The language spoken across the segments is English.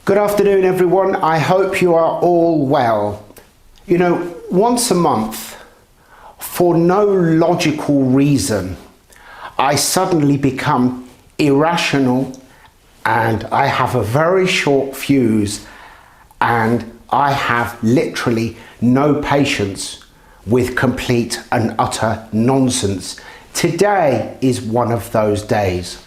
Good afternoon, everyone. I hope you are all well. You know, once a month, for no logical reason, I suddenly become irrational and I have a very short fuse and I have literally no patience with complete and utter nonsense. Today is one of those days.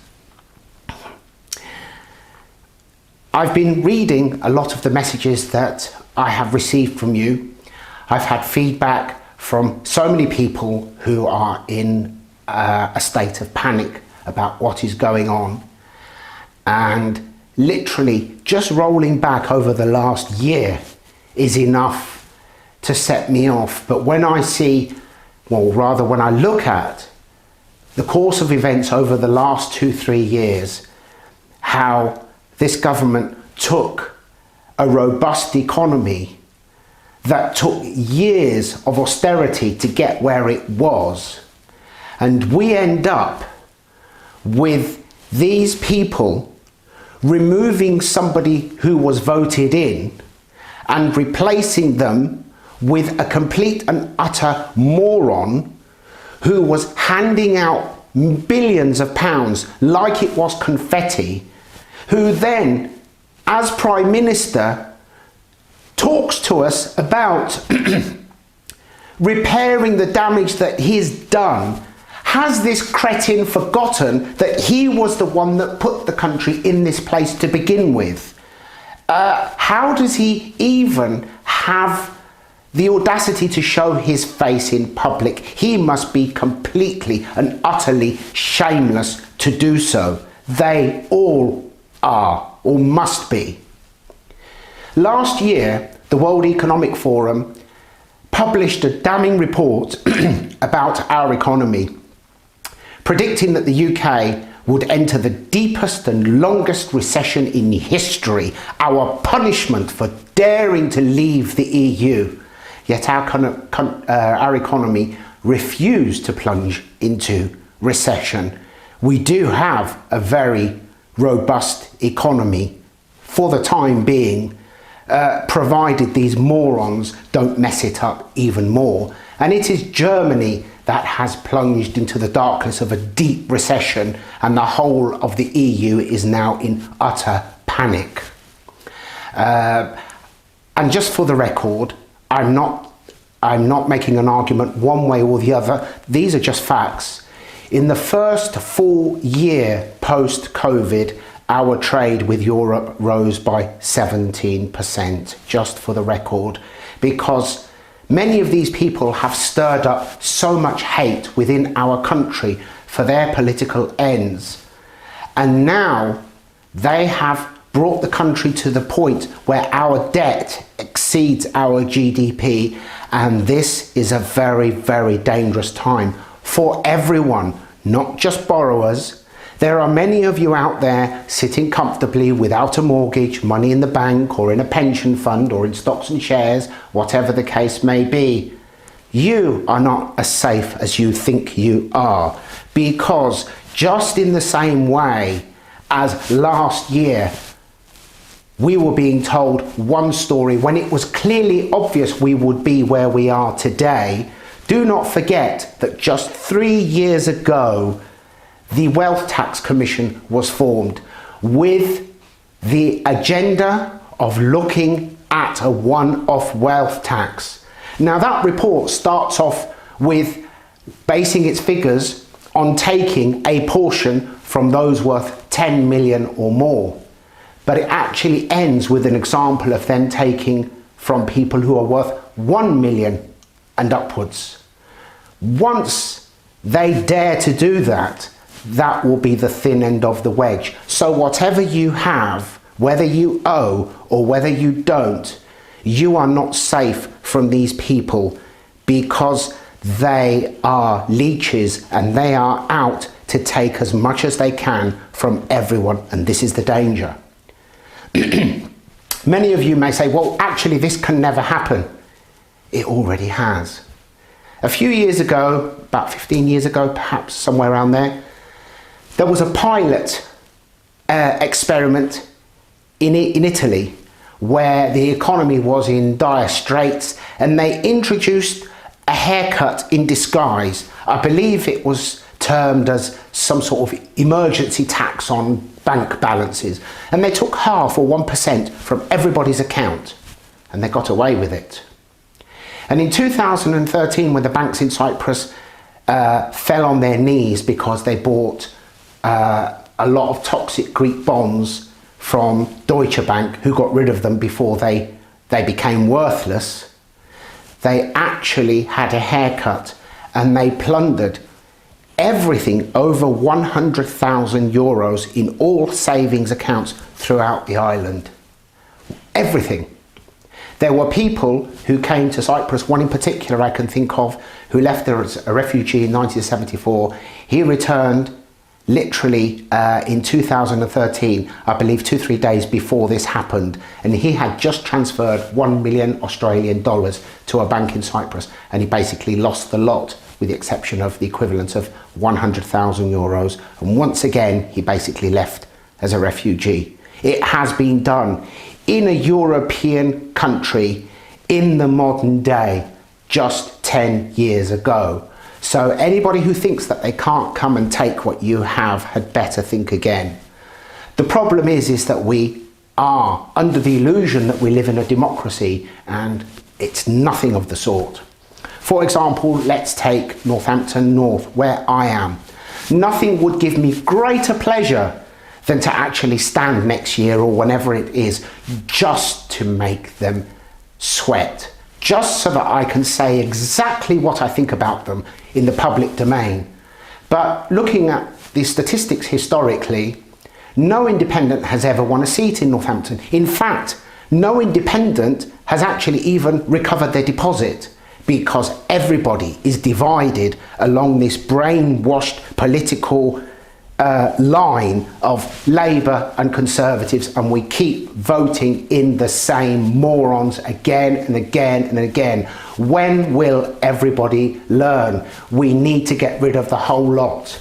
I've been reading a lot of the messages that I have received from you. I've had feedback from so many people who are in a state of panic about what is going on. And literally just rolling back over the last year is enough to set me off. But when I see, well, rather when I look at the course of events over the last 2-3 years, how this government took a robust economy that took years of austerity to get where it was, and we end up with these people removing somebody who was voted in and replacing them with a complete and utter moron who was handing out billions of pounds like it was confetti, who then, as Prime Minister, talks to us about repairing the damage that he's done. Has this cretin forgotten that he was the one that put the country in this place to begin with? How does he even have the audacity to show his face in public? He must be completely and utterly shameless to do so. They all are, or must be. Last year, the World Economic Forum published a damning report about our economy, predicting that the UK would enter the deepest and longest recession in history, our punishment for daring to leave the EU. Yet our economy refused to plunge into recession. We do have a very robust economy for the time being, provided these morons don't mess it up even more. And it is Germany that has plunged into the darkness of a deep recession, and the whole of the EU is now in utter panic. And just for the record, I'm not making an argument one way or the other. These are just facts. In the first full year post-COVID, our trade with Europe rose by 17%, just for the record, because many of these people have stirred up so much hate within our country for their political ends. And now they have brought the country to the point where our debt exceeds our GDP, and this is a very, very dangerous time for everyone, not just borrowers. There are many of you out there sitting comfortably without a mortgage, money in the bank or in a pension fund or in stocks and shares, whatever the case may be. You are not as safe as you think you are, because just in the same way as last year, we were being told one story when it was clearly obvious we would be where we are today. Do not forget that just 3 years ago, the Wealth Tax Commission was formed with the agenda of looking at a one-off wealth tax. Now, that report starts off with basing its figures on taking a portion from those worth 10 million or more. But it actually ends with an example of them taking from people who are worth 1 million and upwards. Once they dare to do that, that will be the thin end of the wedge. So whatever you have, whether you owe or whether you don't, you are not safe from these people, because they are leeches and they are out to take as much as they can from everyone, and this is the danger. Many of you may say, well, actually this can never happen. It already has. A few years ago, about 15 years ago, perhaps somewhere around there was a pilot experiment in Italy, where the economy was in dire straits, and they introduced a haircut in disguise. I believe it was termed as some sort of emergency tax on bank balances, and they took half or 1% from everybody's account, and they got away with it. And in 2013, when the banks in Cyprus fell on their knees because they bought a lot of toxic Greek bonds from Deutsche Bank, who got rid of them before they became worthless, they actually had a haircut and they plundered everything over 100,000 euros in all savings accounts throughout the island. Everything. There were people who came to Cyprus, one in particular I can think of, who left there as a refugee in 1974. He returned literally in 2013, I believe 2-3 days before this happened, and he had just transferred 1 million Australian dollars to a bank in Cyprus, and he basically lost the lot, with the exception of the equivalent of 100,000 euros. And once again, he basically left as a refugee. It has been done in a European country in the modern day just 10 years ago. So anybody who thinks that they can't come and take what you have had better think again. The problem is that we are under the illusion that we live in a democracy, and it's nothing of the sort. For example, let's take Northampton North, where I am. Nothing would give me greater pleasure than to actually stand next year or whenever it is, just to make them sweat, just so that I can say exactly what I think about them in the public domain. But looking at the statistics historically, no independent has ever won a seat in Northampton. In fact, no independent has actually even recovered their deposit, because everybody is divided along this brainwashed political line of Labour and Conservatives, and we keep voting in the same morons again and again and again. When will everybody learn? We need to get rid of the whole lot.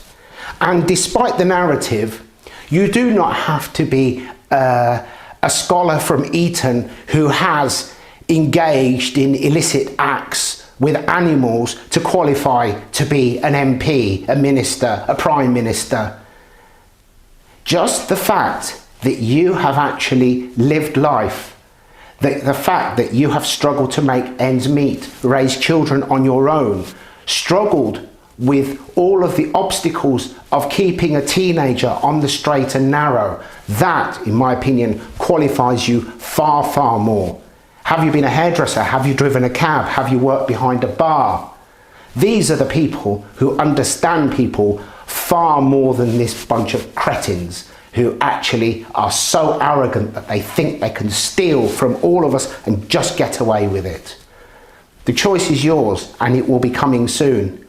And despite the narrative, you do not have to be a scholar from Eton who has engaged in illicit acts with animals to qualify to be an MP, a minister, a prime minister. Just the fact that you have actually lived life, the fact that you have struggled to make ends meet, raise children on your own, struggled with all of the obstacles of keeping a teenager on the straight and narrow, that, in my opinion, qualifies you far, far more. Have you been a hairdresser? Have you driven a cab? Have you worked behind a bar? These are the people who understand people far more than this bunch of cretins who actually are so arrogant that they think they can steal from all of us and just get away with it. The choice is yours, and it will be coming soon.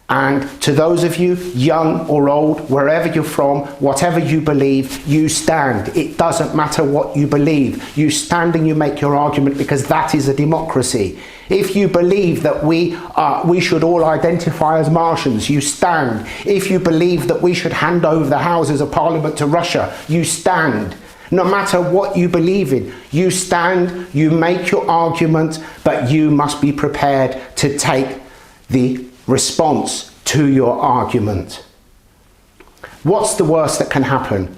And to those of you, young or old, wherever you're from, whatever you believe, you stand. It doesn't matter what you believe. You stand and you make your argument, because that is a democracy. If you believe that we should all identify as Martians, you stand. If you believe that we should hand over the Houses of Parliament to Russia, you stand. No matter what you believe in, you stand, you make your argument, but you must be prepared to take the response to your argument. What's the worst that can happen?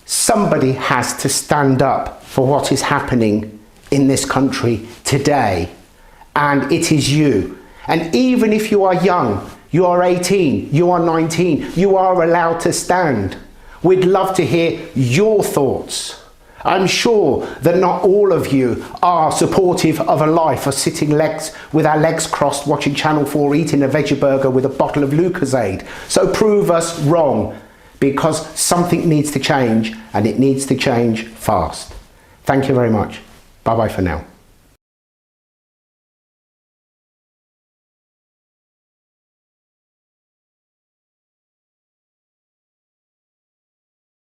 Somebody has to stand up for what is happening in this country today, and it is you. And even if you are young, you are 18, you are 19, you are allowed to stand. We'd love to hear your thoughts. I'm sure that not all of you are supportive of a life of sitting with our legs crossed, watching Channel 4, eating a veggie burger with a bottle of Lucozade. So prove us wrong, because something needs to change, and it needs to change fast. Thank you very much. Bye-bye for now.